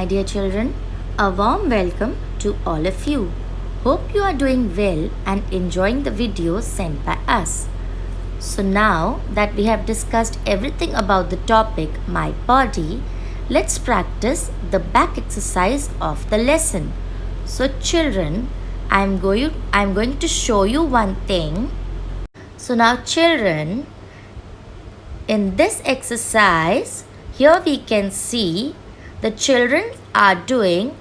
My dear children, a warm welcome to all of you. Hope you are doing well and enjoying the videos sent by us. So now that we have discussed everything about the topic my body, let's practice the back exercise of the lesson. So children, I'm going to show you one thing. So now children, in this exercise, here we can see the children are doing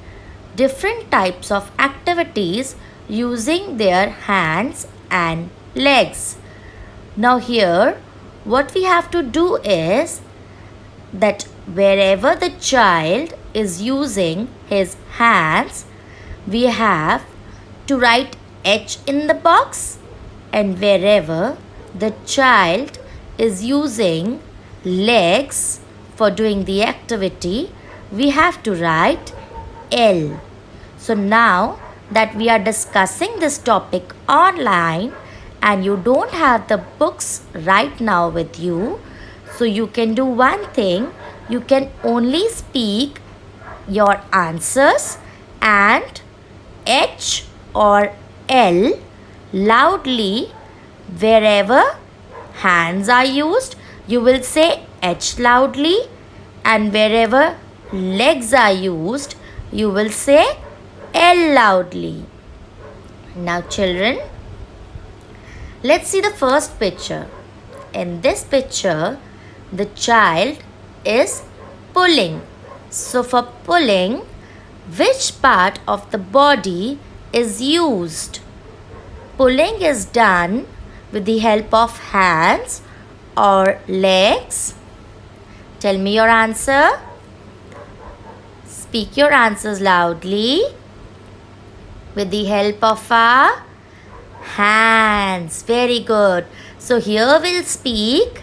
different types of activities using their hands and legs. Now here what we have to do is that wherever the child is using his hands, we have to write H in the box, and wherever the child is using legs for doing the activity, we have to write L. So now that we are discussing this topic online and you don't have the books right now with you, so you can do one thing. You can only speak your answers and H or L loudly. Wherever hands are used, you will say H loudly, and wherever legs are used, you will say L loudly. Now children, let's see the first picture. In this picture, the child is pulling. So for pulling, which part of the body is used? Pulling is done with the help of hands or legs. Tell me your answer. Speak your answers loudly. With the help of our hands. Very good. So here we'll speak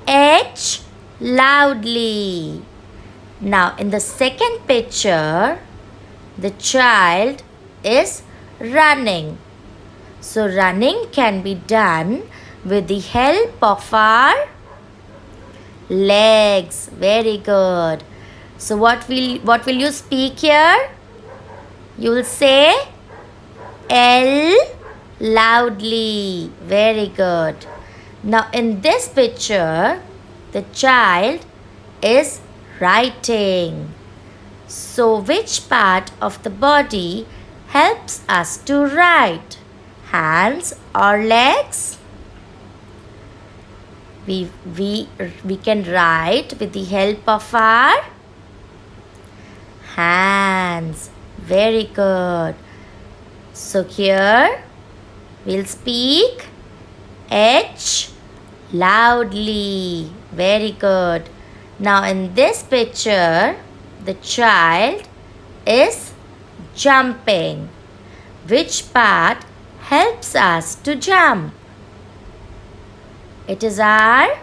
H loudly. Now in the second picture, the child is running. So running can be done with the help of our legs. Very good. So what will you speak here? You will say L loudly. Very good. Now in this picture, the child is writing. So which part of the body helps us to write? Hands or legs? We can write with the help of our hands. Very good. So here we'll speak H loudly. Very good. Now in this picture, the child is jumping. Which part helps us to jump? It is our.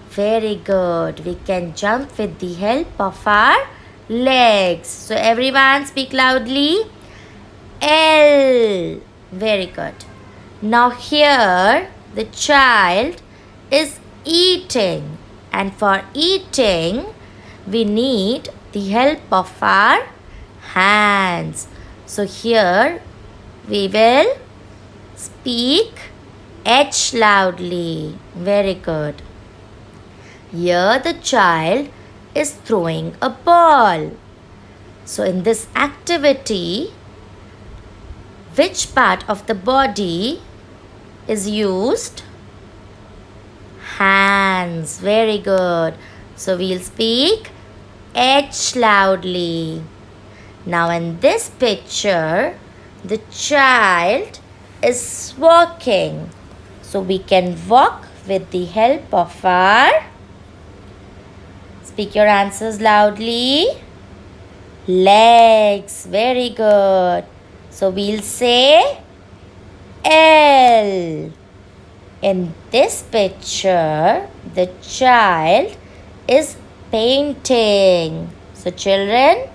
Very good. We can jump with the help of our legs. So everyone speak loudly. L. Very good. Now here the child is eating, and for eating we need the help of our hands. So here we will speak H loudly. Very good. Here the child is throwing a ball. So in this activity, which part of the body is used? Hands. Very good. So we'll speak H loudly. Now in this picture, the child is walking. So we can walk with the help of our. Speak your answers loudly. Legs. Very good. So we'll say L. In this picture, the child is painting. So children,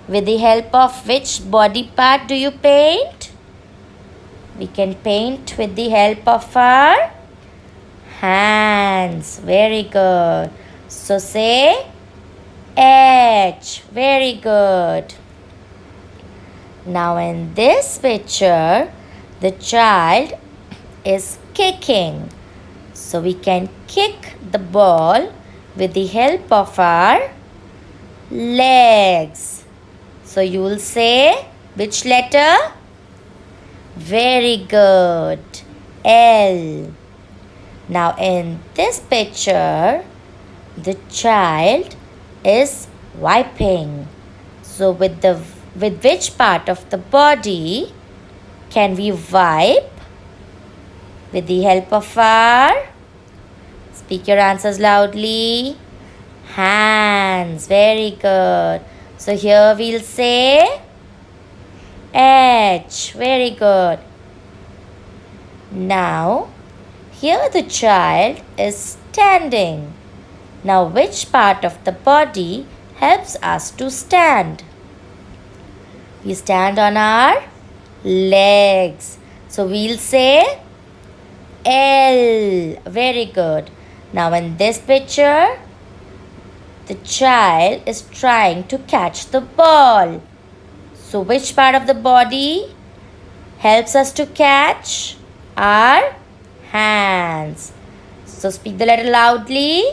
with the help of which body part do you paint? We can paint with the help of our hands. Very good. So say H. Very good. Now in this picture, the child is kicking. So we can kick the ball with the help of our legs. So you will say which letter? Very good. L. Now in this picture, the child is wiping. So with which part of the body can we wipe? With the help of our, speak your answers loudly, hands. Very good. So here we'll say H. Very good. Now here the child is standing. Now which part of the body helps us to stand? We stand on our legs. So we'll say L. Very good. Now in this picture, the child is trying to catch the ball. So which part of the body helps us to catch? Our hands. So speak the letter loudly.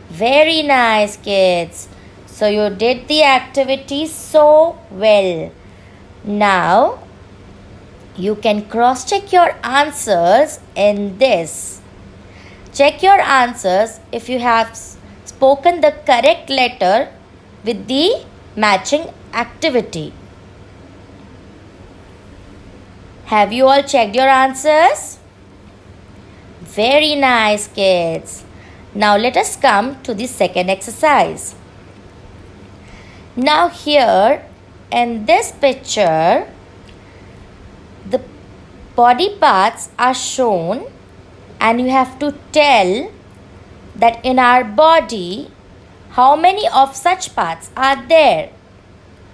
Very nice, kids. So you did the activity so well. Now you can cross-check your answers in this. Check your answers if you have spoken the correct letter with the matching activity. Have you all checked your answers? Very nice, kids. Now let us come to the second exercise. Now here in this picture, the body parts are shown and you have to tell that in our body how many of such parts are there.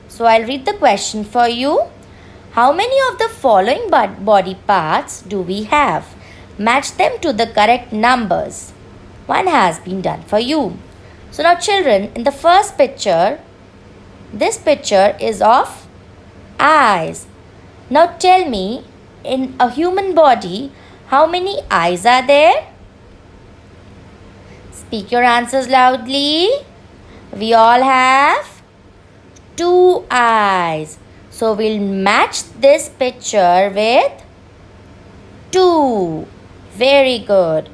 So I'll read the question for you. How many of the following body parts do we have? Match them to the correct numbers. One has been done for you. So now children, in the first picture, this picture is of eyes. Now tell me, in a human body, how many eyes are there? Speak your answers loudly. We all have 2 eyes. So we'll match this picture with 2. Very good.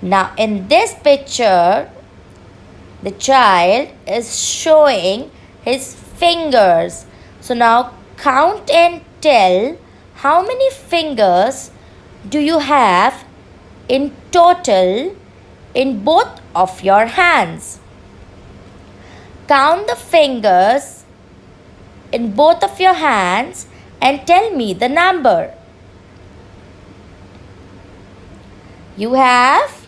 Now in this picture, the child is showing his fingers. So now count and tell how many fingers do you have in total in both of your hands. Count the fingers in both of your hands and tell me the number. You have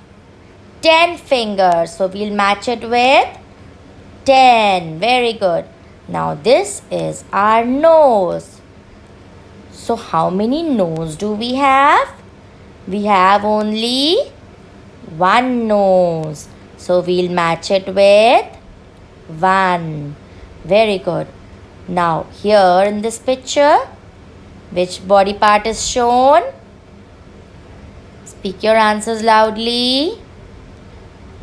10 fingers. So we'll match it with 10. Very good. Now this is our nose. So how many nose do we have? We have only 1 nose. So we'll match it with 1. Very good. Now here in this picture, which body part is shown? Speak your answers loudly.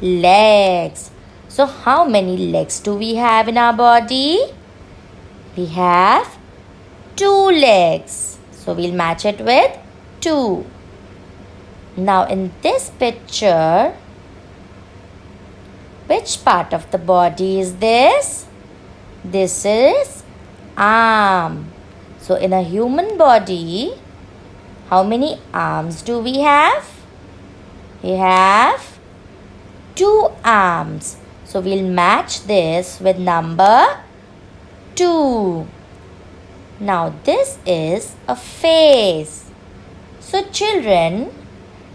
Legs. So how many legs do we have in our body? We have 2 legs. So we'll match it with 2. Now in this picture, which part of the body is this? This is arm. So in a human body, how many arms do we have? We have 2 arms. So we'll match this with number 2. Now this is a face. So children,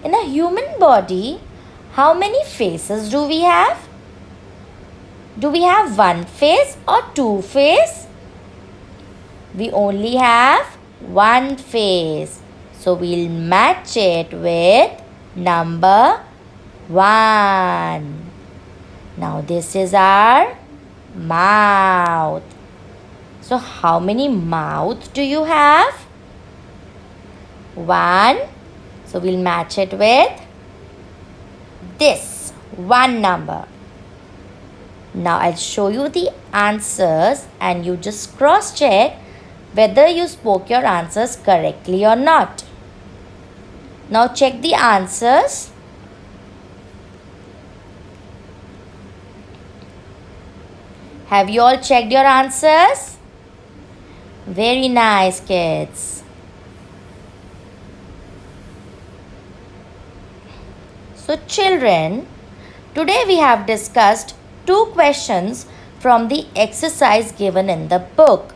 in a human body, how many faces do we have? Do we have 1 face or 2 face? We only have 1 face. So we'll match it with number 1. Now this is our Mouth. So how many mouths do you have? One. So we'll match it with this one number. Now I'll show you the answers and you just cross check whether you spoke your answers correctly or not. Now check the answers. Have you all checked your answers? Very nice, kids. So children, today we have discussed 2 questions from the exercise given in the book.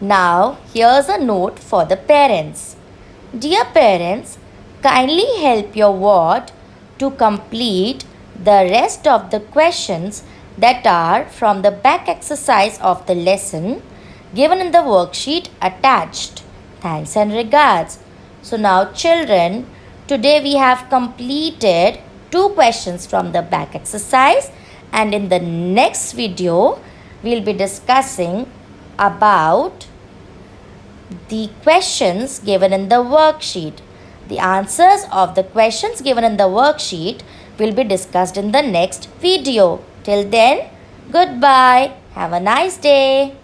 Now here's a note for the parents. Dear parents, kindly help your ward to complete the rest of the questions that are from the back exercise of the lesson given in the worksheet attached. Thanks and regards. So now children, today we have completed 2 questions from the back exercise, and in the next video we'll be discussing about the questions given in the worksheet. The answers of the questions given in the worksheet will be discussed in the next video. Till then, goodbye. Have a nice day.